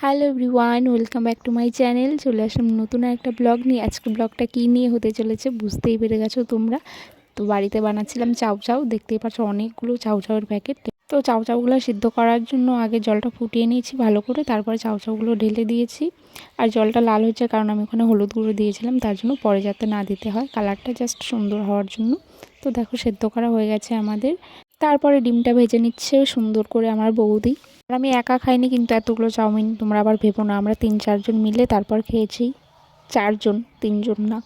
Hello everyone, welcome back to my channel. চলে আসলাম নতুন একটা ব্লগ নিয়ে। আজকে ব্লগটা কী নিয়ে হতে চলেছে বুঝতেই পেরে গেছো তোমরা। তো বাড়িতে বানাচ্ছিলাম চাউ চাউ, দেখতেই পাচ্ছ অনেকগুলো চাউ চাউয়ের প্যাকেট। তো চাউ চাউগুলো সিদ্ধ করার জন্য আগে জলটা ফুটিয়ে নিয়েছি ভালো করে, তারপরে চাউ চাউগুলো ঢেলে দিয়েছি। আর জলটা লাল হচ্ছে কারণ আমি ওখানে হলুদ গুঁড়ো দিয়েছিলাম, তার জন্য পরে যাতে না দিতে হয়, কালারটা জাস্ট সুন্দর হওয়ার জন্য। তো দেখো সেদ্ধ করা হয়ে গেছে আমাদের। তারপরে ডিমটা ভেজে নিচ্ছে সুন্দর করে আমার বৌদি। আর আমি একা খাইনি কিন্তু এতগুলো চাউমিন, তোমরা আবার ভেবো না। আমরা 3-4 জন মিলে তারপর খেয়েছি। 4 জন, 3 জন না,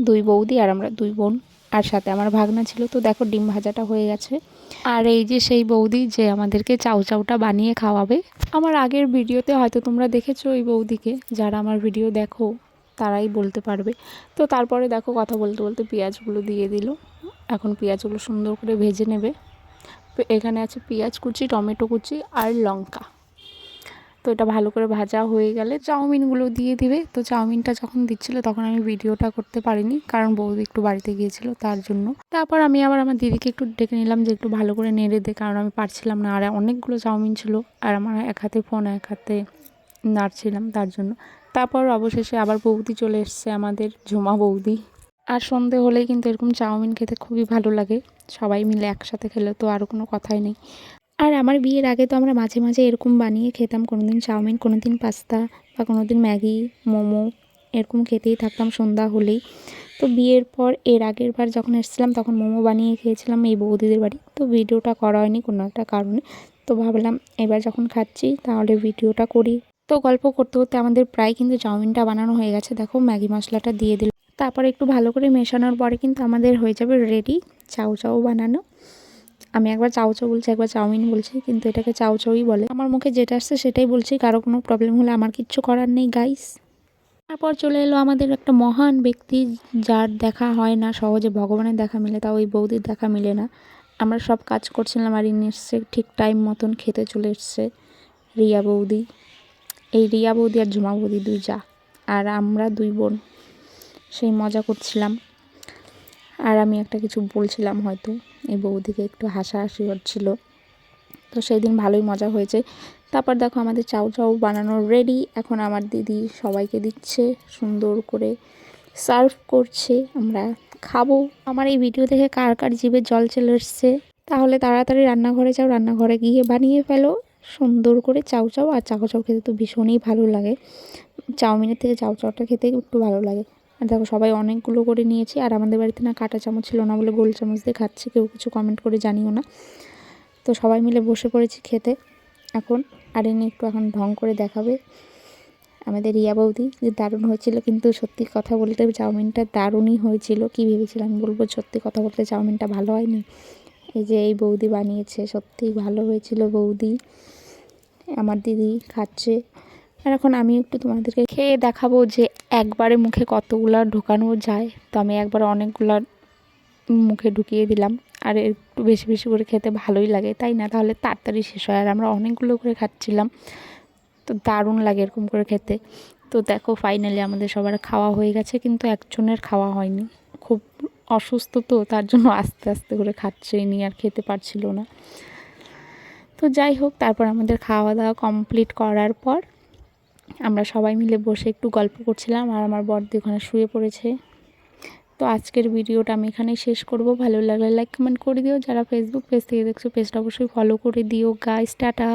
2 বৌদি আর আমরা 2 বোন, আর সাথে আমার ভাগনা ছিল। তো দেখো ডিম ভাজাটা হয়ে গেছে। আর এই যে সেই বৌদি যে আমাদেরকে চাউ চাউটা বানিয়ে খাওয়াবে। আমার আগের ভিডিওতে হয়তো তোমরা দেখেছো ওই বৌদিকে, যারা আমার ভিডিও দেখো তারাই বলতে পারবে। তো তারপরে দেখো কথা বলতে বলতে পেঁয়াজগুলো দিয়ে দিল। এখন পেঁয়াজগুলো সুন্দর করে ভেজে নেবে। এখানে আছে পেঁয়াজ কুচি, টমেটো কুচি আর লঙ্কা। তো এটা ভালো করে ভাজা হয়ে গেলে চাউমিনগুলো দিয়ে দিবে। তো চাউমিনটা যখন দিচ্ছিল তখন আমি ভিডিওটা করতে পারিনি, কারণ বৌদি একটু বাড়িতে গিয়েছিল তার জন্য। তারপর আমি আবার আমার দিদিকে একটু ডেকে নিলাম যে একটু ভালো করে নেড়ে দে, কারণ আমি পারছিলাম না। আর অনেকগুলো চাউমিন ছিল আর আমার এক হাতে ফোন এক হাতে নাড়ছিলাম, তার জন্য। তারপর অবশেষে আবার বৌদি চলে এসছে, আমাদের ঝুমা বৌদি। আর সন্ধে হলেই কিন্তু এরকম চাউমিন খেতে খুবই ভালো লাগে, সবাই মিলে একসাথে খেলে তো আর কোনো কথাই নেই। আর আমার বিয়ের আগে তো আমরা মাঝে মাঝে এরকম বানিয়ে খেতাম, কোনো দিন চাউমিন, কোনো দিন পাস্তা বা কোনো দিন ম্যাগি, মোমো, এরকম খেতেই থাকতাম সন্ধ্যা হলেই। তো বিয়ের পর এর আগের বার যখন এসেছিলাম তখন মোমো বানিয়ে খেয়েছিলাম এই বৌদিদের বাড়ি। তো ভিডিওটা করা হয়নি কোনো একটা কারণে। তো ভাবলাম এবার যখন খাচ্ছি তাহলে ভিডিওটা করি। তো গল্প করতে করতে আমাদের প্রায় কিন্তু চাউমিনটা বানানো হয়ে গেছে। দেখো ম্যাগি মশলাটা দিয়ে দিল, তারপরে একটু ভালো করে মেশানোর পরে কিন্তু আমাদের হয়ে যাবে রেডি চাউ চাউ বানানো। আমি একবার চাউ চাউ বলছি, একবার চাউমিন বলছি, কিন্তু এটাকে চাউ চাউই বলে। আমার মুখে যেটা আসছে সেটাই বলছি, কারো কোনো প্রবলেম হলে আমার কিচ্ছু করার নেই গাইস। তারপর চলে এলো আমাদের একটা মহান ব্যক্তি, যার দেখা হয় না সহজে, ভগবানের দেখা মিলে, তা ওই বৌদির দেখা মিলে না। আমরা সব কাজ করছিলাম আর ইনি এসছে ঠিক টাইম মতন খেতে চলে এসছে, রিয়া বৌদি। এই রিয়া বৌদি আর ঝুমা বৌদি 2 যা, আর আমরা 2 বোন সেই মজা করছিলাম। আর আমি একটা কিছু বলছিলাম হয়তো, এই বৌদিকে একটু হাসাহাসি হচ্ছিল। তো সেই দিন ভালোই মজা হয়েছে। তারপর দেখো আমাদের চাউ চাউ বানানো রেডি। এখন আমার দিদি সবাইকে দিচ্ছে, সুন্দর করে সার্ভ করছে, আমরা খাবো। আমার এই ভিডিও দেখে কার কার জিভে জল চলে এসছে, তাহলে তাড়াতাড়ি রান্নাঘরে যাও, রান্নাঘরে গিয়ে বানিয়ে ফেলো সুন্দর করে চাউ চাউ। আর চাউ চাউ খেতে তো ভীষণই ভালো লাগে, চাউমিনের থেকে চাউ চাউটা খেতে একটু ভালো লাগে। আর দেখো সবাই অনেকগুলো করে নিয়েছি, আর আমাদের বাড়িতে না কাঁটা চামচ ছিল না বলে গোল চামচ দিয়ে খাচ্ছে। কেউ কিছু কমেন্ট করে জানিও না। তো সবাই মিলে বসে পড়েছি খেতে এখন। আর এনে একটু এখন ঢং করে দেখাবে আমাদের রিয়া বৌদি, যে দারুণ হয়েছিল। কিন্তু সত্যি কথা বলতে চাউমিনটা দারুণই হয়েছিল। কি ভেবেছিলাম বলবো, সত্যি কথা বলতে চাউমিনটা ভালো হয়নি। এই যে এই বৌদি বানিয়েছে, সত্যিই ভালো হয়েছিল বৌদি। আমার দিদি খাচ্ছে। আর এখন আমি একটু তোমাদেরকে খেয়ে দেখাবো যে একবারে মুখে কতগুলা ঢোকানো যায়। তো আমি একবার অনেকগুলা মুখে ঢুকিয়ে দিলাম। আর একটু বেশি বেশি করে খেতে ভালোই লাগে, তাই না? তাহলে তাড়াতাড়ি শেষ হয়। আর আমরা অনেকগুলো করে খাচ্ছিলাম, তো দারুণ লাগে এরকম করে খেতে। তো দেখো ফাইনালি আমাদের সবার খাওয়া হয়ে গেছে, কিন্তু একজনের খাওয়া হয়নি, খুব অসুস্থ তো তার জন্য আস্তে আস্তে করে খাচ্ছে, ইনি আর খেতে পারছিল না। তো যাই হোক, তারপর আমাদের খাওয়া দাওয়া কমপ্লিট করার পর আমরা সবাই মিলে বসে একটু গল্প করছিলাম, আর আমার বড়দি ওখানে শুয়ে পড়েছে। তো আজকের ভিডিওটা আমি এখানেই শেষ করব। ভালো লাগলে লাইক কমেন্ট করে দিও। যারা ফেসবুক পেজ থেকে দেখছো পেজটা অবশ্যই ফলো করে দিও গাইস। টাটা।